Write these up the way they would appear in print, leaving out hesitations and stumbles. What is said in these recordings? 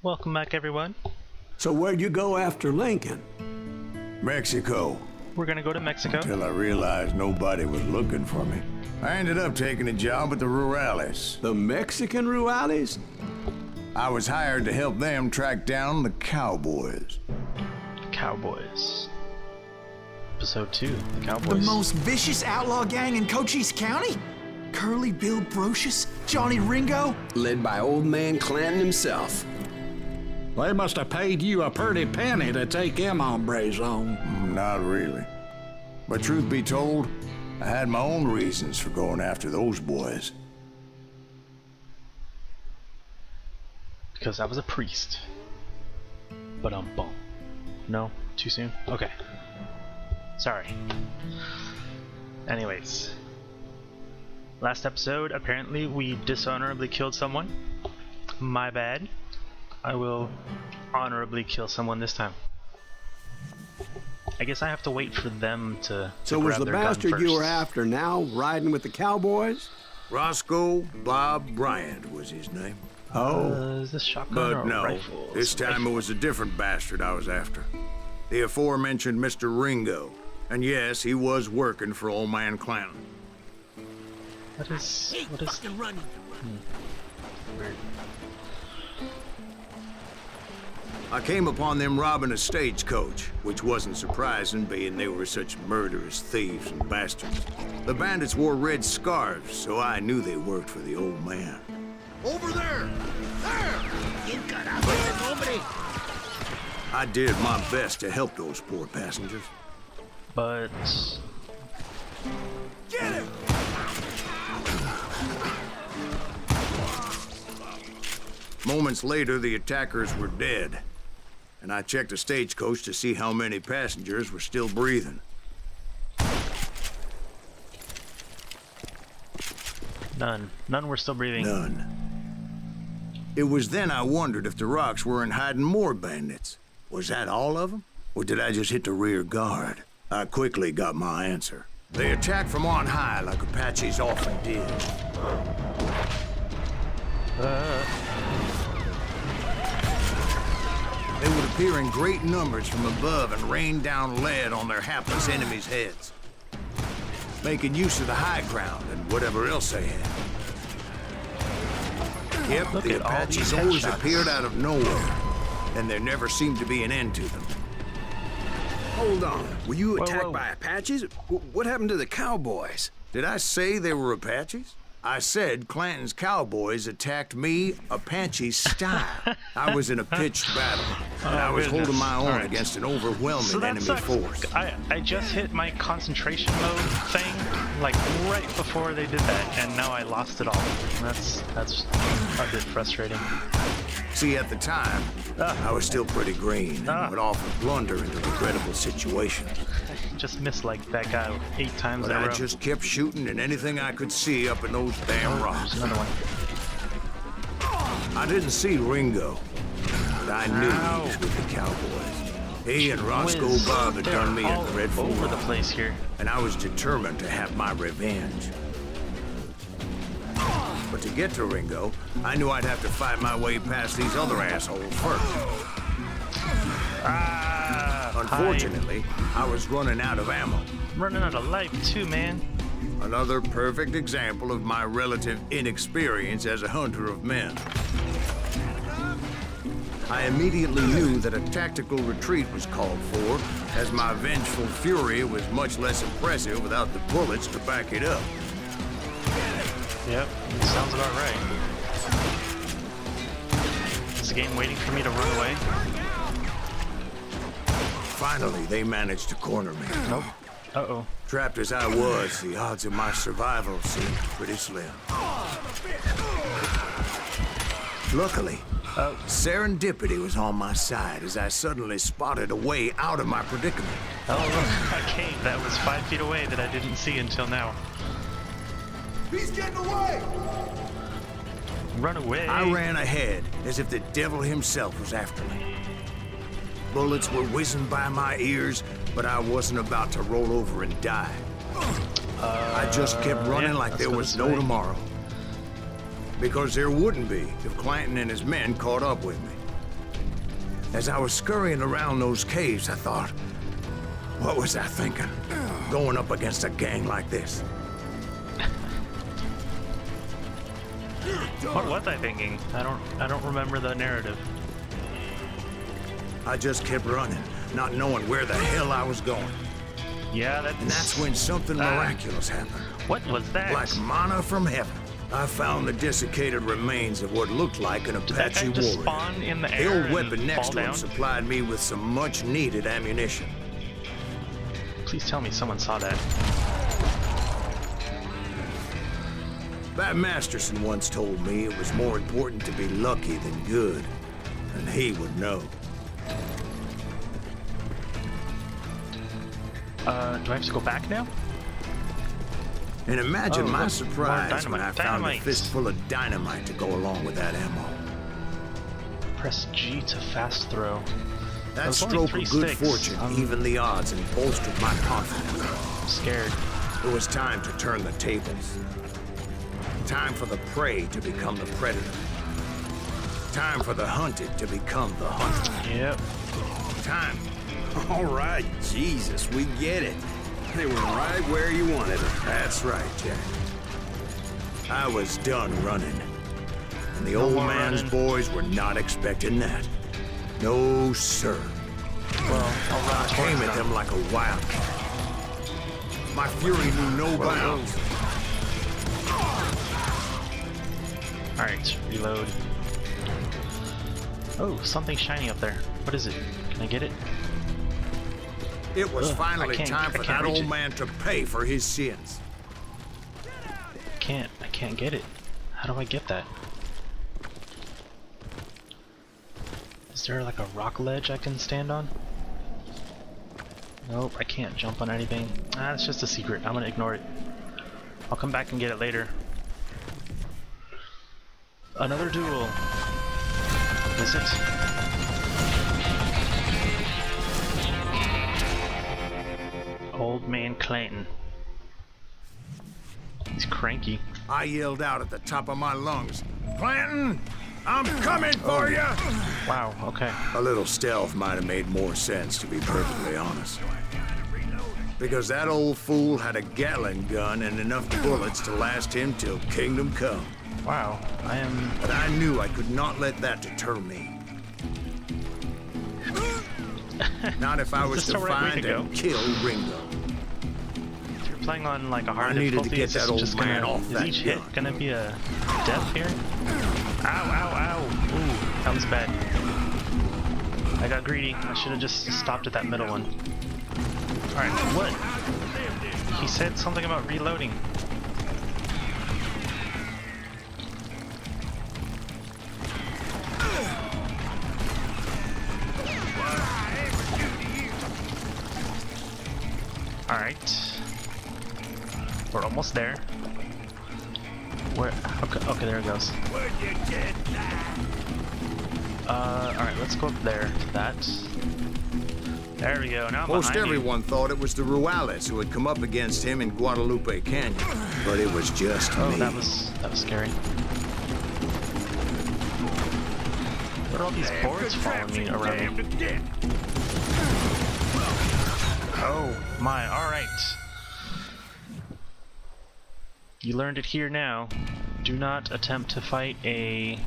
Welcome back, everyone. So where'd you go after Lincoln? Mexico. We're gonna go to Mexico. Till I realized nobody was looking for me. I ended up taking a job at the Rurales. The Mexican Rurales? I was hired to help them track down the cowboys. Cowboys. Episode 2, the Cowboys. The most vicious outlaw gang in Cochise County? Curly Bill Brocious? Johnny Ringo? Led by old man Clanton himself. They must have paid you a pretty penny to take them hombres on. Not really. But truth be told, I had my own reasons for going after those boys. Because I was a priest. But bum. No? Too soon? Okay. Sorry. Anyways. Last episode, apparently we dishonorably killed someone. My bad. I will honorably kill someone this time. I guess I have to wait for them to So was grab the their gun bastard you were first. after now riding with the cowboys? Roscoe Bob Bryant was his name. Is this shotgun or But a no, rifle? this time it was a different bastard I was after. The aforementioned Mr. Ringo. And yes, he was working for old man Clanton. What is... Weird. I came upon them robbing a stagecoach, which wasn't surprising, being they were such murderous thieves and bastards. The bandits wore red scarves, so I knew they worked for the old man. Over there! There! I did my best to help those poor passengers. But... Get him! Moments later, the attackers were dead. And I checked the stagecoach to see how many passengers were still breathing. None. None were still breathing. None. It was then I wondered if the rocks weren't hiding more bandits. Was that all of them? Or did I just hit the rear guard? I quickly got my answer. They attacked from on high like Apaches often did. They would appear in great numbers from above and rain down lead on their hapless enemies' heads, making use of the high ground and whatever else they had. Yep, Look the at all these Apaches always headshots. appeared out of nowhere, and there never seemed to be an end to them. Hold on. Were you attacked whoa. by Apaches? What happened to the cowboys? Did I say they were Apaches? I said Clanton's cowboys attacked me Apache style. I was in a pitched battle, and I was goodness. holding my own All right. against an overwhelming So that enemy sucks. force. I just hit my concentration mode thing, like right before they did that, and now I lost it all. That's a bit frustrating. See, at the time, I was still pretty green and would often blunder into regrettable situations. Just missed like that guy 8 times But in a I row. just kept shooting at anything I could see up in those damn rocks. There's another one. I didn't see Ringo, but I knew Ow. he was with the cowboys. He and Roscoe Whiz. Bob had They're done me a all dreadful over the wrong, place here. and I was determined to have my revenge. But to get to Ringo, I knew I'd have to fight my way past these other assholes first. Unfortunately, I was running out of ammo. I'm running out of life too, man. Another perfect example of my relative inexperience as a hunter of men. I immediately knew that a tactical retreat was called for, as my vengeful fury was much less impressive without the bullets to back it up. Yep, sounds about right. Is the game waiting for me to run away? Finally, they managed to corner me. Nope. Uh-oh. Trapped as I was, the odds of my survival seemed pretty slim. Luckily, serendipity was on my side as I suddenly spotted a way out of my predicament. Oh, look, a cave that was 5 feet away that I didn't see until now. He's getting away! Run away. I ran ahead as if the devil himself was after me. Bullets were whizzing by my ears, but I wasn't about to roll over and die. I just kept running yeah, like let's there go was this no way. tomorrow. Because there wouldn't be if Clanton and his men caught up with me. As I was scurrying around those caves, I thought, what was I thinking? Going up against a gang like this? What was I thinking? I don't remember the narrative. I just kept running, not knowing where the hell I was going. Yeah, And that's when something miraculous happened. What was that? Like manna from heaven. I found the desiccated remains of what looked like an Did that Apache guy just warrior. spawn in the The air old and weapon next fall to him down? supplied me with some much-needed ammunition. Please tell me someone saw that. Bat Masterson once told me it was more important to be lucky than good, and he would know. Do I have to go back now? And imagine Oh, my look, surprise more when I dynamite. found a Dynamite. fistful of dynamite to go along with that ammo. Press G to fast throw. That was only stroke 3 of good sticks. fortune evened the odds and bolstered my confidence. I'm scared. It was time to turn the tables. Time for the prey to become the predator. Time for the hunted to become the hunter. Yep. Time. All right, Jesus, we get it. They were right where you wanted them. That's right, Jack. I was done running. And the No old more man's running. boys were not expecting that. No, sir. Well, I'll run I came at them like a wildcat. My fury knew no bounds. Alright, reload. Oh, something shiny up there. What is it? Can I get it? It was Ugh, finally I time for can't that reach old it. man to pay for his sins. I can't get it. How do I get that? Is there like a rock ledge I can stand on? Nope, I can't jump on anything. Ah, it's just a secret. I'm gonna ignore it. I'll come back and get it later. Another duel. Is it? Old man Clanton. He's cranky. I yelled out at the top of my lungs, Clanton, I'm coming for you! Wow, okay. A little stealth might have made more sense, to be perfectly honest. Because that old fool had a Gatling gun and enough bullets to last him till kingdom come. Wow, I am... But I knew I could not let that deter me. Not if I was Is this to the right way find to and go? kill Ringo. If you're playing on like a hard I needed to difficulty, get is that this old just man gonna... off Is that each hit gun. gonna be a death here? Ow, ow, ow! Ooh, that was bad. I got greedy. I should have just stopped at that middle one. Alright, what? He said something about reloading. Alright. We're almost there. Where? Okay, there it goes. Alright, let's go up there to that. There we go, now I'm Most behind you. everyone thought it was the Ruales who had come up against him in Guadalupe Canyon. But it was just Oh, me. that was scary. What are all these boards following me around? Oh my, alright. You learned it here now. Do not attempt to fight a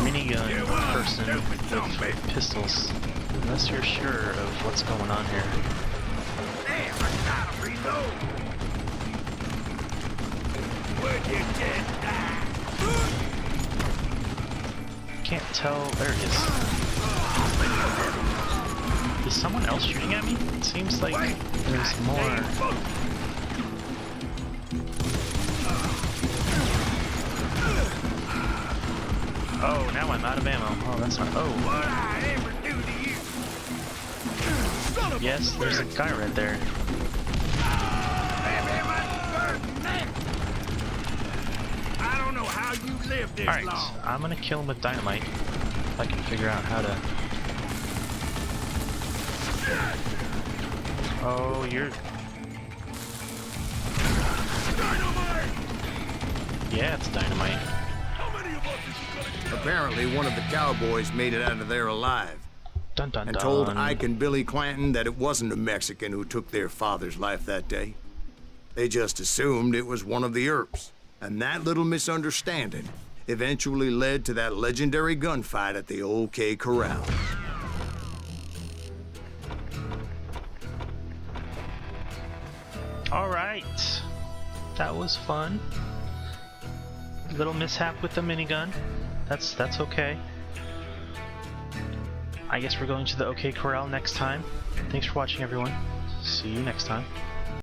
minigun person with pistols unless you're sure of what's going on here. Can't tell. There it is. Is someone else shooting at me? It seems like there's more. Oh, now I'm out of ammo. Oh, that's not. Oh. Yes, there's a guy right there. Alright, I'm gonna kill him with dynamite. If I can figure out how to. Oh, you're. Yeah, it's dynamite. Apparently, one of the cowboys made it out of there alive Dun dun and dun. told Ike and Billy Clanton that it wasn't a Mexican who took their father's life that day. They just assumed it was one of the Earps, and that little misunderstanding eventually led to that legendary gunfight at the OK Corral. Alright. That was fun. Little mishap with the minigun. That's okay. I guess we're going to the OK Corral next time. Thanks for watching, everyone. See you next time.